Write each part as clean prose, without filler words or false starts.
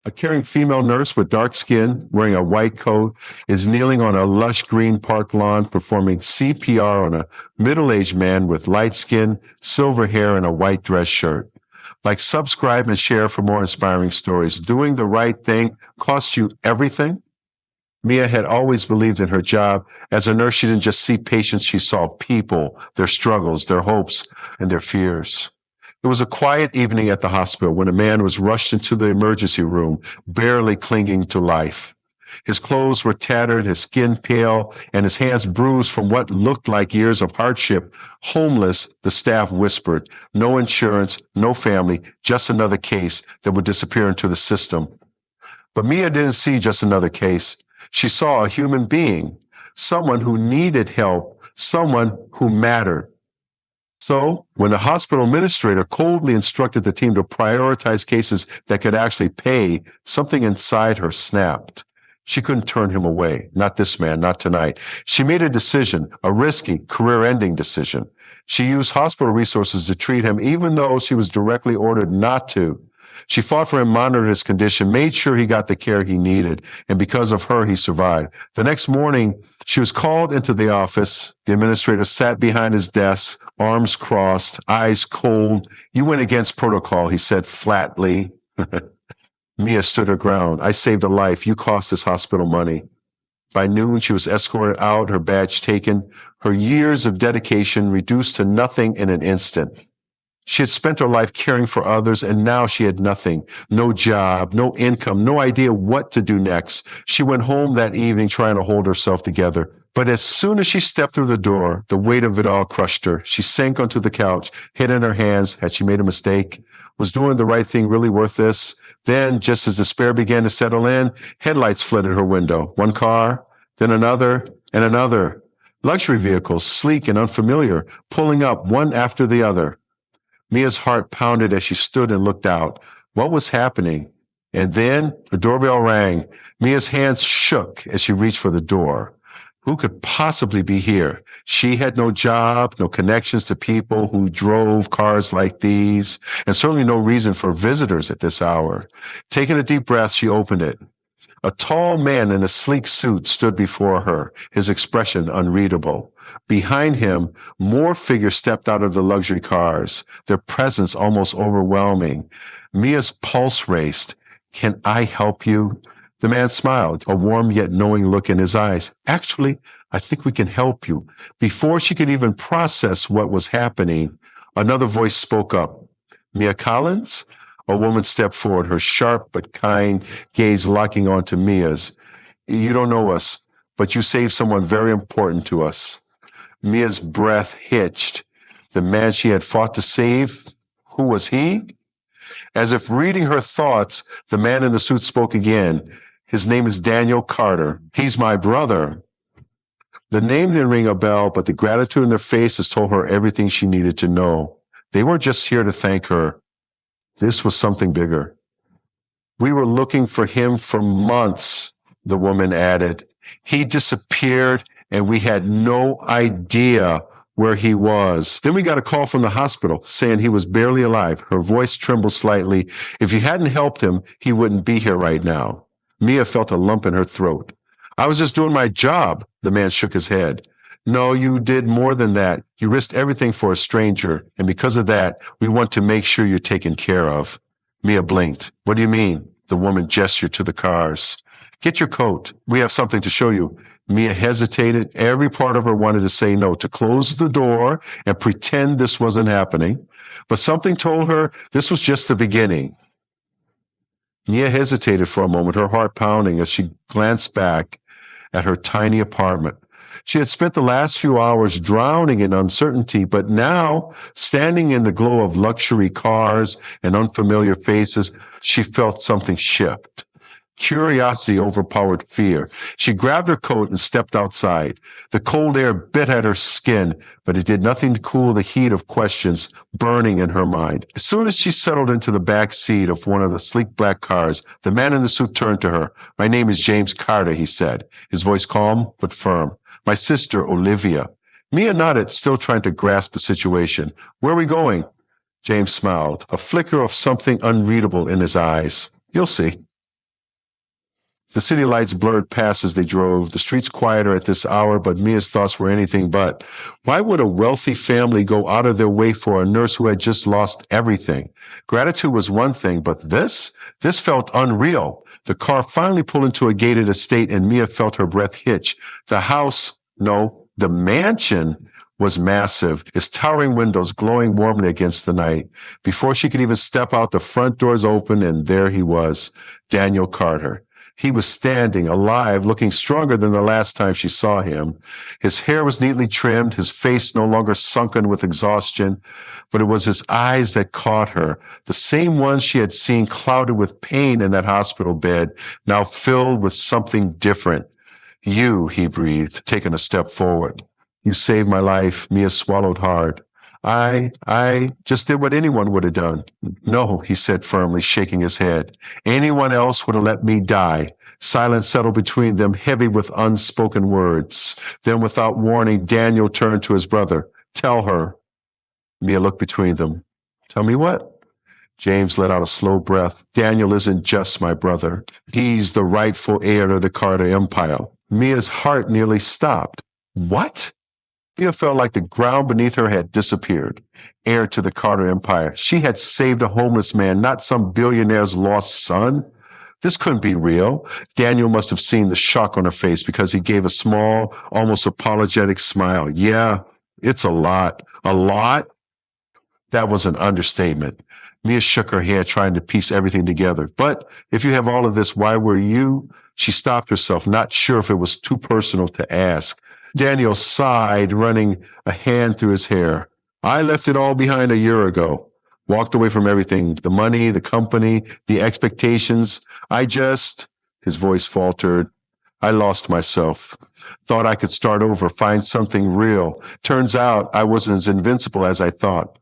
A caring female nurse with dark skin, wearing a white coat, is kneeling on a lush green park lawn performing CPR on a middle-aged man with light skin, silver hair, and a white dress shirt. Like, subscribe and share for more inspiring stories. Doing the right thing costs you everything. Mia had always believed in her job. As a nurse, she didn't just see patients, she saw people, their struggles, their hopes, and their fears. It was a quiet evening at the hospital when a man was rushed into the emergency room, barely clinging to life. His clothes were tattered, his skin pale, and his hands bruised from what looked like years of hardship. Homeless, the staff whispered. No insurance, no family, just another case that would disappear into the system. But Mia didn't see just another case. She saw a human being, someone who needed help, someone who mattered. So, when the hospital administrator coldly instructed the team to prioritize cases that could actually pay, something inside her snapped. She couldn't turn him away. Not this man, not tonight. She made a decision, a risky, career-ending decision. She used hospital resources to treat him, even though she was directly ordered not to. She fought for him, monitored his condition, made sure he got the care he needed, and because of her, he survived. The next morning, she was called into the office. The administrator sat behind his desk, arms crossed, eyes cold. "You went against protocol," he said flatly. Mia stood her ground. "I saved a life. You cost this hospital money." By noon, she was escorted out, her badge taken, her years of dedication reduced to nothing in an instant. She had spent her life caring for others, and now she had nothing. No job, no income, no idea what to do next. She went home that evening trying to hold herself together. But as soon as she stepped through the door, the weight of it all crushed her. She sank onto the couch, head in her hands. Had she made a mistake? Was doing the right thing really worth this? Then, just as despair began to settle in, headlights flooded her window. One car, then another, and another. Luxury vehicles, sleek and unfamiliar, pulling up one after the other. Mia's heart pounded as she stood and looked out. What was happening? And then the doorbell rang. Mia's hands shook as she reached for the door. Who could possibly be here? She had no job, no connections to people who drove cars like these, and certainly no reason for visitors at this hour. Taking a deep breath, she opened it. A tall man in a sleek suit stood before her, his expression unreadable. Behind him, more figures stepped out of the luxury cars, their presence almost overwhelming. Mia's pulse raced. "Can I help you?" The man smiled, a warm yet knowing look in his eyes. "Actually, I think we can help you." Before she could even process what was happening, another voice spoke up. "Mia Collins?" A woman stepped forward, her sharp but kind gaze locking onto Mia's. "You don't know us, but you saved someone very important to us." Mia's breath hitched. The man she had fought to save, who was he? As if reading her thoughts, the man in the suit spoke again. "His name is Daniel Carter. He's my brother." The name didn't ring a bell, but the gratitude in their faces told her everything she needed to know. They weren't just here to thank her. This was something bigger. "We were looking for him for months," the woman added. "He disappeared, and we had no idea where he was. Then we got a call from the hospital saying he was barely alive." Her voice trembled slightly. "If you hadn't helped him, he wouldn't be here right now." Mia felt a lump in her throat. "I was just doing my job." The man shook his head. "No, you did more than that. You risked everything for a stranger, and because of that, we want to make sure you're taken care of." Mia blinked. "What do you mean?" The woman gestured to the cars. "Get your coat. We have something to show you." Mia hesitated. Every part of her wanted to say no, to close the door and pretend this wasn't happening. But something told her this was just the beginning. Mia hesitated for a moment, her heart pounding as she glanced back at her tiny apartment. She had spent the last few hours drowning in uncertainty, but now, standing in the glow of luxury cars and unfamiliar faces, she felt something shift. Curiosity overpowered fear. She grabbed her coat and stepped outside. The cold air bit at her skin, but it did nothing to cool the heat of questions burning in her mind. As soon as she settled into the back seat of one of the sleek black cars, the man in the suit turned to her. "My name is James Carter," he said, his voice calm but firm. "My sister, Olivia." Mia nodded, still trying to grasp the situation. "Where are we going?" James smiled, a flicker of something unreadable in his eyes. "You'll see." The city lights blurred past as they drove, the streets quieter at this hour, but Mia's thoughts were anything but. Why would a wealthy family go out of their way for a nurse who had just lost everything? Gratitude was one thing, but this felt unreal. The car finally pulled into a gated estate and Mia felt her breath hitch. The house, no, the mansion was massive, its towering windows glowing warmly against the night. Before she could even step out, the front doors opened and there he was, Daniel Carter. He was standing, alive, looking stronger than the last time she saw him. His hair was neatly trimmed, his face no longer sunken with exhaustion, but it was his eyes that caught her, the same ones she had seen clouded with pain in that hospital bed, now filled with something different. You, he breathed, taking a step forward. You saved my life. Mia swallowed hard. I just did what anyone would have done. No, he said firmly, shaking his head. Anyone else would have let me die. Silence settled between them, heavy with unspoken words. Then without warning, Daniel turned to his brother. Tell her. Mia looked between them. Tell me what? James let out a slow breath. Daniel isn't just my brother. He's the rightful heir to the Carter Empire. Mia's heart nearly stopped. What? Mia felt like the ground beneath her had disappeared. Heir to the Carter Empire. She had saved a homeless man, not some billionaire's lost son. This couldn't be real. Daniel must have seen the shock on her face because he gave a small, almost apologetic smile. Yeah, it's a lot. A lot? That was an understatement. Mia shook her head, trying to piece everything together. But if you have all of this, why were you? She stopped herself, not sure if it was too personal to ask. Daniel sighed, running a hand through his hair. I left it all behind a year ago. Walked away from everything, the money, the company, the expectations. His voice faltered. I lost myself. Thought I could start over, find something real. Turns out I wasn't as invincible as I thought.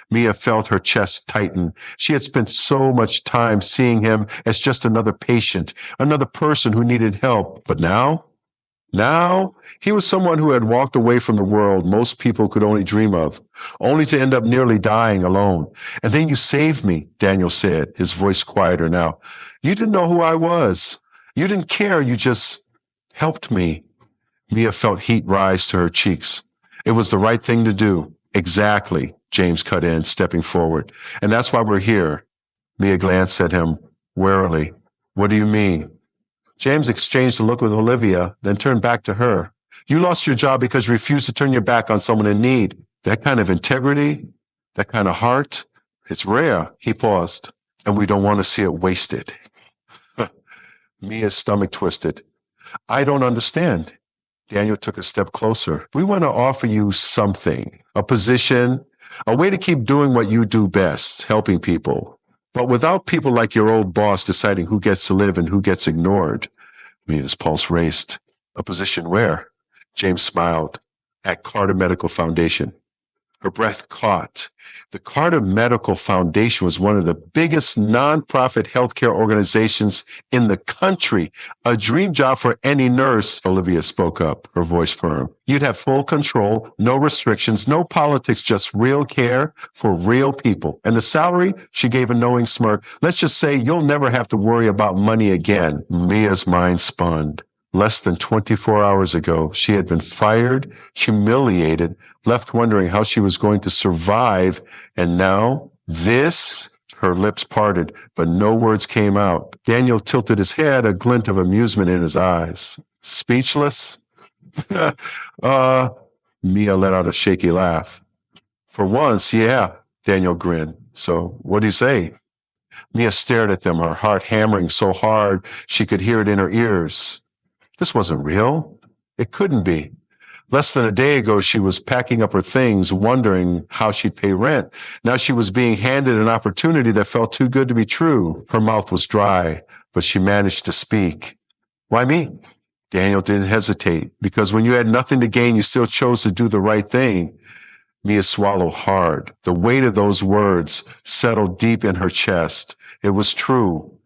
Mia felt her chest tighten. She had spent so much time seeing him as just another patient, another person who needed help. But now, he was someone who had walked away from the world most people could only dream of, only to end up nearly dying alone. And then you saved me, Daniel said, his voice quieter now. You didn't know who I was. You didn't care. You just helped me. Mia felt heat rise to her cheeks. It was the right thing to do. Exactly, James cut in, stepping forward. And that's why we're here. Mia glanced at him warily. What do you mean? James exchanged a look with Olivia, then turned back to her. You lost your job because you refused to turn your back on someone in need. That kind of integrity, that kind of heart, it's rare. He paused. And we don't want to see it wasted. Mia's stomach twisted. I don't understand. Daniel took a step closer. We want to offer you something, a position, a way to keep doing what you do best, helping people. But without people like your old boss deciding who gets to live and who gets ignored. Mia's pulse raced. A position where? James smiled. At Carter Medical Foundation. Her breath caught. The Carter Medical Foundation was one of the biggest nonprofit healthcare organizations in the country. A dream job for any nurse, Olivia spoke up, her voice firm. You'd have full control, no restrictions, no politics, just real care for real people. And the salary, she gave a knowing smirk. Let's just say you'll never have to worry about money again. Mia's mind spun. Less than 24 hours ago, she had been fired, humiliated, left wondering how she was going to survive. And now this, her lips parted, but no words came out. Daniel tilted his head, a glint of amusement in his eyes. Speechless? Mia let out a shaky laugh. For once, yeah, Daniel grinned. So what do you say? Mia stared at them, her heart hammering so hard she could hear it in her ears. This wasn't real. It couldn't be. Less than a day ago, she was packing up her things, wondering how she'd pay rent. Now she was being handed an opportunity that felt too good to be true. Her mouth was dry, but she managed to speak. Why me? Daniel didn't hesitate, because when you had nothing to gain, you still chose to do the right thing. Mia swallowed hard. The weight of those words settled deep in her chest. It was true.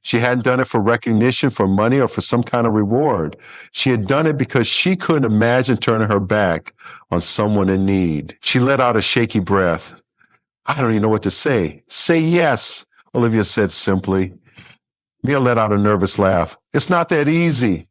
She hadn't done it for recognition, for money, or for some kind of reward. She had done it because she couldn't imagine turning her back on someone in need. She let out a shaky breath. I don't even know what to say. Say yes, Olivia said simply. Mia let out a nervous laugh. It's not that easy.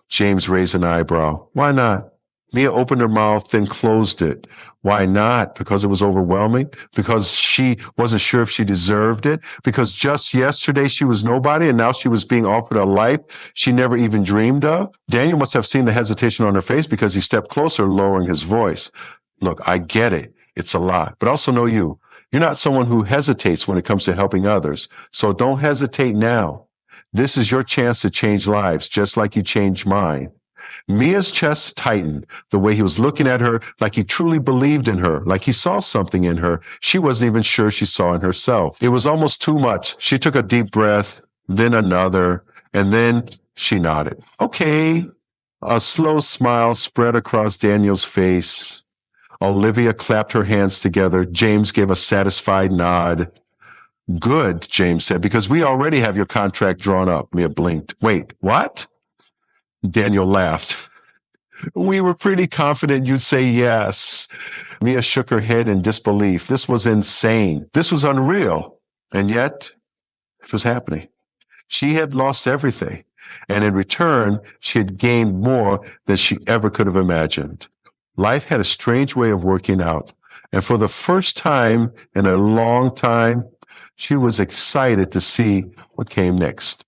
James raised an eyebrow. Why not? Mia opened her mouth, then closed it. Why not? Because it was overwhelming? Because she wasn't sure if she deserved it? Because just yesterday she was nobody and now she was being offered a life she never even dreamed of? Daniel must have seen the hesitation on her face because he stepped closer, lowering his voice. Look, I get it. It's a lot, but also know you. You're not someone who hesitates when it comes to helping others. So don't hesitate now. This is your chance to change lives, just like you changed mine. Mia's chest tightened, the way he was looking at her, like he truly believed in her, like he saw something in her she wasn't even sure she saw in herself. It was almost too much. She took a deep breath, then another, and then she nodded. Okay. A slow smile spread across Daniel's face. Olivia clapped her hands together. James gave a satisfied nod. Good, James said, because we already have your contract drawn up. Mia blinked. Wait, what? Daniel laughed. We were pretty confident you'd say yes. Mia shook her head in disbelief. This was insane. This was unreal. And yet, it was happening. She had lost everything. And in return, she had gained more than she ever could have imagined. Life had a strange way of working out. And for the first time in a long time, she was excited to see what came next.